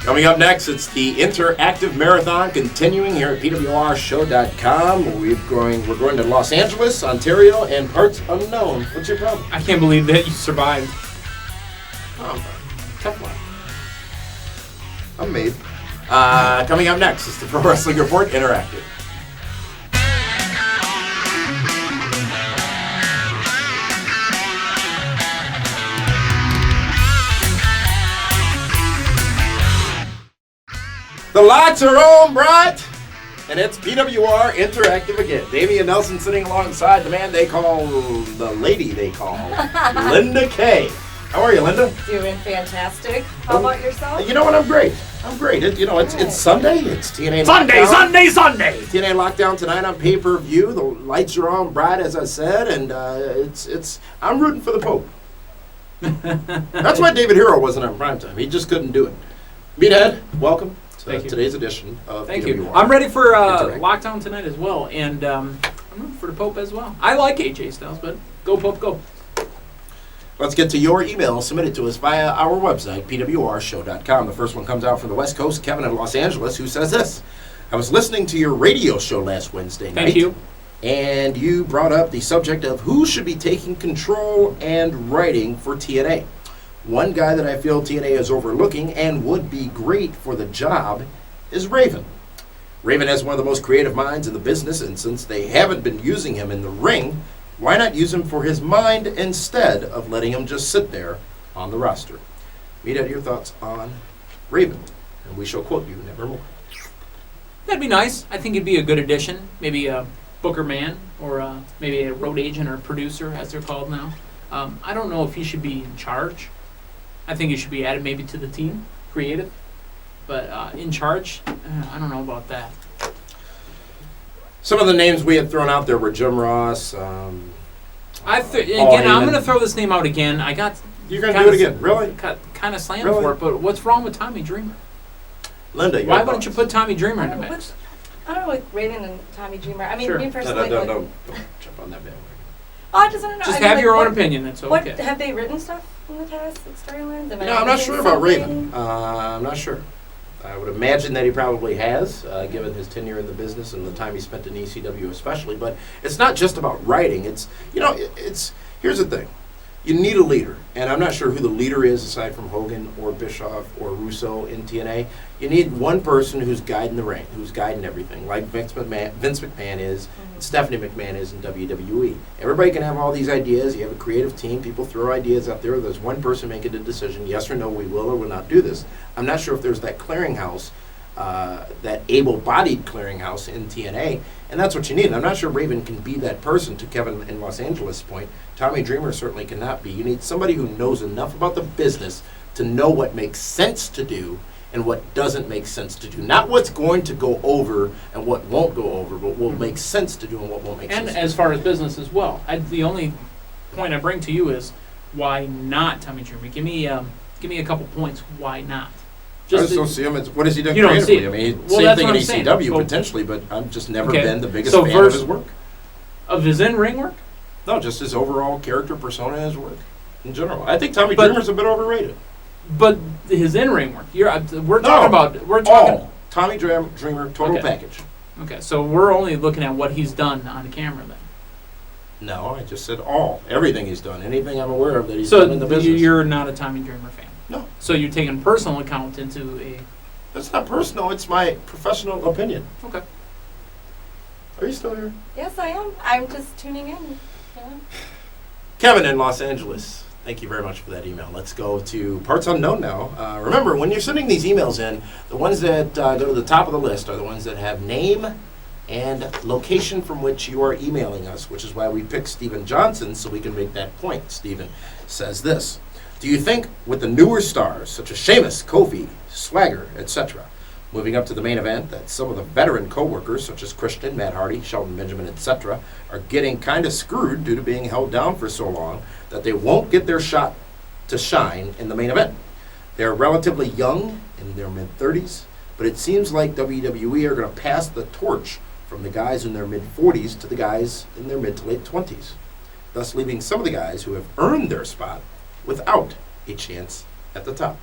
Coming up next, it's the Interactive Marathon continuing here at PWRshow.com. We're going to Los Angeles, Ontario, and parts unknown. What's your problem? I can't believe that you survived. Oh, tough one. I'm made. Coming up next is the Pro Wrestling Report Interactive. The lights are on, bright, and it's PWR Interactive again. Damian Nelson sitting alongside the man they call, the lady they call, Linda Kay. How are you, Linda? Doing fantastic. How about yourself? You know what? I'm great. It's Sunday. It's TNA Sunday. TNA lockdown tonight on pay-per-view. The lights are on, bright, as I said, and I'm rooting for the Pope. That's why David Hero wasn't on primetime. He just couldn't do it. Meathead, welcome. Today's edition of Thank PWR. you. I'm ready for lockdown tonight as well, and I'm rooting for the Pope as well. I like AJ Styles, but go Pope, go. Let's get to your email submitted to us via our website, PWRshow.com. The first one comes out from the West Coast, Kevin in Los Angeles, who says this. I was listening to your radio show last Wednesday night. Thank you. And you brought up the subject of who should be taking control and writing for TNA. One guy that I feel TNA is overlooking and would be great for the job is Raven. Raven has one of the most creative minds in the business, and since they haven't been using him in the ring, why not use him for his mind instead of letting him just sit there on the roster? Meathead, your thoughts on Raven, and we shall quote you nevermore. That'd be nice. I think it'd be a good addition. Maybe a booker man, or maybe a road agent or producer, as they're called now. I don't know if he should be in charge. I think he should be added maybe to the team, creative. But in charge, I don't know about that. Some of the names we had thrown out there were Jim Ross. I'm going to throw this name out again. You're going to do it again? Really? Kind of slammed for it, but what's wrong with Tommy Dreamer? Linda, why wouldn't you put Tommy Dreamer in the mix? I don't know, like Raven and Tommy Dreamer. I mean, sure. me personally, don't jump on that bandwagon. Oh, I just want to know. Just have your own opinion. That's okay. What, have they written stuff in the past, like storylines? I'm not sure about Raven. I'm not sure. I would imagine that he probably has, given his tenure in the business and the time he spent in ECW especially. But it's not just about writing. Here's the thing. You need a leader. And I'm not sure who the leader is aside from Hogan or Bischoff or Russo in TNA. You need one person who's guiding the ring, who's guiding everything, like Vince McMahon is, and Stephanie McMahon is in WWE. Everybody can have all these ideas. You have a creative team. People throw ideas out there. There's one person making the decision, yes or no, we will or will not do this. I'm not sure if there's that clearinghouse, that able-bodied clearinghouse in TNA, and that's what you need. And I'm not sure Raven can be that person, to Kevin in Los Angeles' point. Tommy Dreamer certainly cannot be. You need somebody who knows enough about the business to know what makes sense to do and what doesn't make sense to do. Not what's going to go over and what won't go over, but what makes sense to do and what won't make sense. And as far as business as well, the only point I bring to you is why not Tommy Dreamer? Give me a couple points. Why not? I just don't see him. What has he done you don't creatively? see it. I mean, Well, same thing in that's what I'm ECW saying. potentially, but I've just never Okay. been the biggest So fan of his work. Of his in-ring work? No, just his overall character persona and his work in general. I think Tommy Dreamer's a bit overrated. But his in-ring work, we're talking Tommy Dreamer total package. Okay, so we're only looking at what he's done on camera then. No, I just said all. Everything he's done. Anything I'm aware of that he's done in the business. So you're not a Tommy Dreamer fan? No. So you're taking personal account into a... That's not personal. It's my professional opinion. Okay. Are you still here? Yes, I am. I'm just tuning in. Yeah. Kevin in Los Angeles. Thank you very much for that email. Let's go to Parts Unknown now. Remember, when you're sending these emails in, the ones that go to the top of the list are the ones that have name and location from which you are emailing us, which is why we picked Stephen Johnson so we can make that point. Stephen says this. Do you think with the newer stars, such as Sheamus, Kofi, Swagger, etc., moving up to the main event, that some of the veteran co-workers, such as Christian, Matt Hardy, Shelton Benjamin, etc., are getting kind of screwed due to being held down for so long that they won't get their shot to shine in the main event? They're relatively young, in their mid-30s, but it seems like WWE are going to pass the torch from the guys in their mid-40s to the guys in their mid to late 20s, thus leaving some of the guys who have earned their spot without a chance at the top.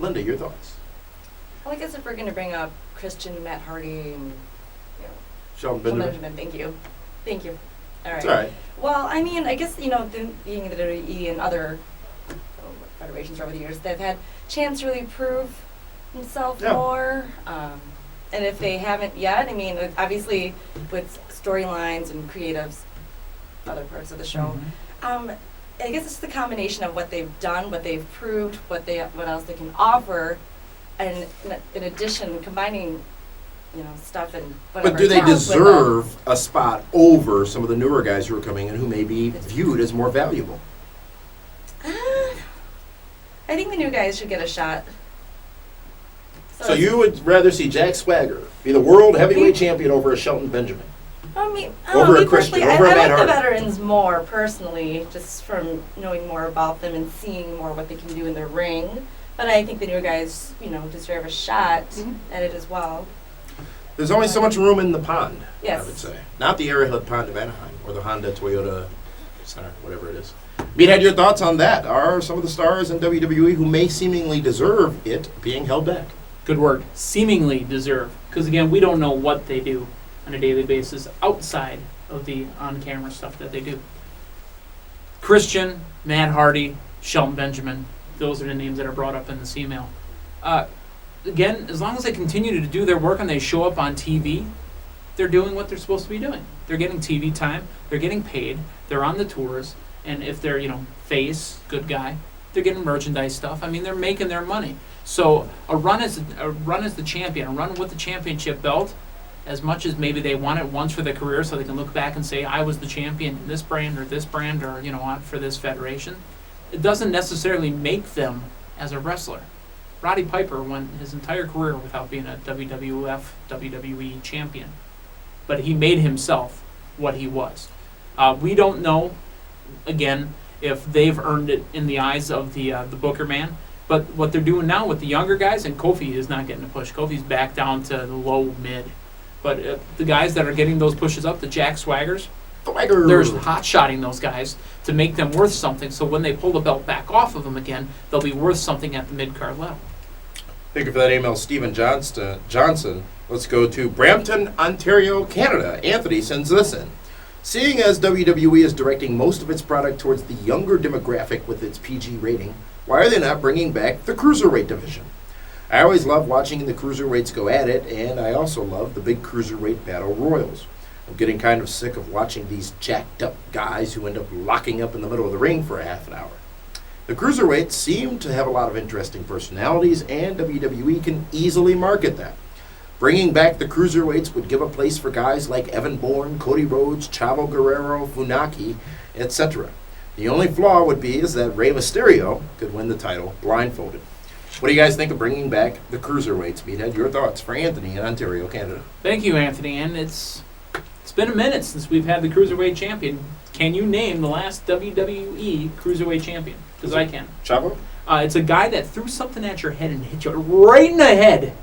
Linda, your thoughts? Well, I guess if we're going to bring up Christian, Matt Hardy, and, you know, Sheldon Bill Benjamin. Benjamin, thank you. Thank you. All right. It's all right. Well, I mean, I guess, you know, being in the WWE and other federations over the years, they've had chance to really prove themselves Yeah. more. And if they haven't yet, I mean, obviously with storylines and creatives, other parts of the show, I guess it's the combination of what they've done, what they've proved, what else they can offer, and in addition, combining, you know, stuff and whatever. But do they talents with them. deserve a spot over some of the newer guys who are coming in who may be viewed as more valuable? I think the new guys should get a shot. So you would rather see Jack Swagger be the world heavyweight champion over a Shelton Benjamin? I mean, Over a me Christian, personally, over a I Matt like the Hardy. veterans more personally, just from knowing more about them and seeing more what they can do in the ring. But I think the new guys, you know, deserve a shot at it as well. There's only so much room in the pond, Yes. I would say. Not the Arrowhead Pond of Anaheim or the Honda Toyota Center, whatever it is. Meathead, your thoughts on that? Are some of the stars in WWE who may seemingly deserve it being held back? Good word. Seemingly deserve. Because, again, we don't know what they do on a daily basis outside of the on-camera stuff that they do. Christian, Matt Hardy, Shelton Benjamin. Those are the names that are brought up in this email. Again, as long as they continue to do their work and they show up on TV, they're doing what they're supposed to be doing. They're getting TV time. They're getting paid. They're on the tours. And if they're, you know, face, good guy, they're getting merchandise stuff. I mean, they're making their money. So a run as the champion, a run with the championship belt, as much as maybe they want it once for their career so they can look back and say, I was the champion in this brand or, you know, for this federation, it doesn't necessarily make them as a wrestler. Roddy Piper went his entire career without being a WWF, WWE champion. But he made himself what he was. We don't know, again, if they've earned it in the eyes of the Booker man. But what they're doing now with the younger guys, and Kofi is not getting a push. Kofi's back down to the low mid. But the guys that are getting those pushes up, the Jack Swaggers, they're hot-shotting those guys to make them worth something. So when they pull the belt back off of them again, they'll be worth something at the mid-card level. Thank you for that email, Stephen Johnson. Let's go to Brampton, Ontario, Canada. Anthony sends this in. Seeing as WWE is directing most of its product towards the younger demographic with its PG rating, why are they not bringing back the Cruiserweight division? I always love watching the Cruiserweights go at it, and I also love the big Cruiserweight Battle Royals. I'm getting kind of sick of watching these jacked up guys who end up locking up in the middle of the ring for a half an hour. The Cruiserweights seem to have a lot of interesting personalities, and WWE can easily market that. Bringing back the Cruiserweights would give a place for guys like Evan Bourne, Cody Rhodes, Chavo Guerrero, Funaki, etc. The only flaw would be is that Rey Mysterio could win the title blindfolded. What do you guys think of bringing back the Cruiserweights? Meathead, your thoughts for Anthony in Ontario, Canada. Thank you, Anthony. And it's been a minute since we've had the Cruiserweight champion. Can you name the last WWE Cruiserweight champion? Because I can. Chavo? It's a guy that threw something at your head and hit you right in the head.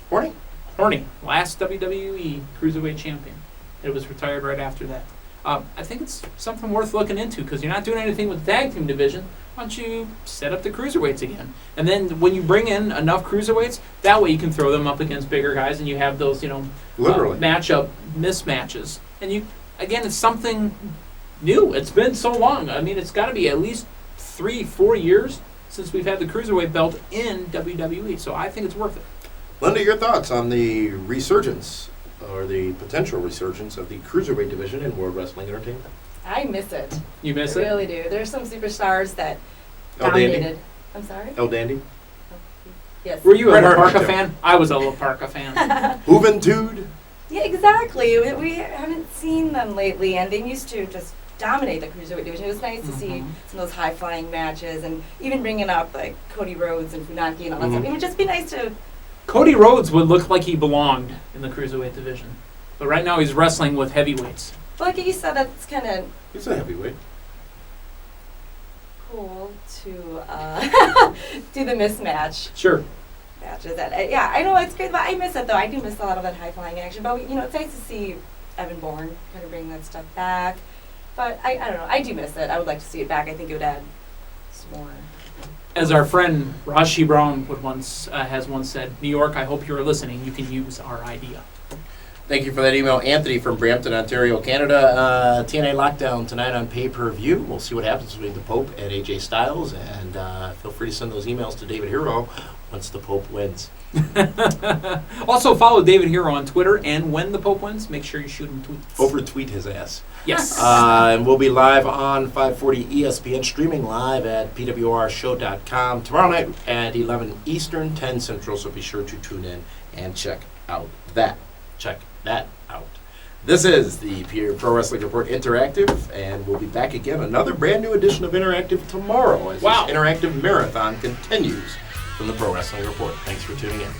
Horny. Last WWE Cruiserweight champion. It was retired right after that. I think it's something worth looking into because you're not doing anything with the tag team division. Why don't you set up the Cruiserweights again? And then when you bring in enough Cruiserweights, that way you can throw them up against bigger guys and you have those, Literally. Matchup mismatches. And you, again, it's something new. It's been so long. I mean, it's got to be at least 3-4 years since we've had the Cruiserweight belt in WWE. So I think it's worth it. Linda, your thoughts on the resurgence or the potential resurgence of the Cruiserweight division in World Wrestling Entertainment? I miss it. You miss I it? really do. There's some superstars that El Dandy? dominated. I'm sorry? El Dandy? Yes. Were you a Bret La Hart Parka too. fan? I was a La Parka fan. Juventud? Yeah, exactly. We haven't seen them lately, and they used to just dominate the Cruiserweight division. It was nice to see some of those high-flying matches, and even bringing up like Cody Rhodes and Funaki and all that stuff. It would just be nice to. Cody Rhodes would look like he belonged in the Cruiserweight division. But right now he's wrestling with heavyweights. Like you said, that's kind of He's a heavyweight. cool to do the mismatch Sure. matches. Yeah, I know it's good, but I miss it though. I do miss a lot of that high-flying action. But it's nice to see Evan Bourne kind of bring that stuff back. But I don't know. I do miss it. I would like to see it back. I think it would add some more. As our friend Rashi Brown has once said, New York, I hope you're listening. You can use our idea. Thank you for that email, Anthony from Brampton, Ontario, Canada. TNA Lockdown tonight on pay-per-view. We'll see what happens between the Pope and AJ Styles, and feel free to send those emails to David Hero once the Pope wins. Also, follow David Hero on Twitter, and when the Pope wins, make sure you shoot him tweets. Over-tweet his ass. Yes. And we'll be live on 540 ESPN, streaming live at pwrshow.com tomorrow night at 11 Eastern, 10 Central, so be sure to tune in and check that out. This is the Pro Wrestling Report Interactive, and we'll be back again, another brand new edition of Interactive tomorrow as this interactive marathon continues from the Pro Wrestling Report. Thanks for tuning in.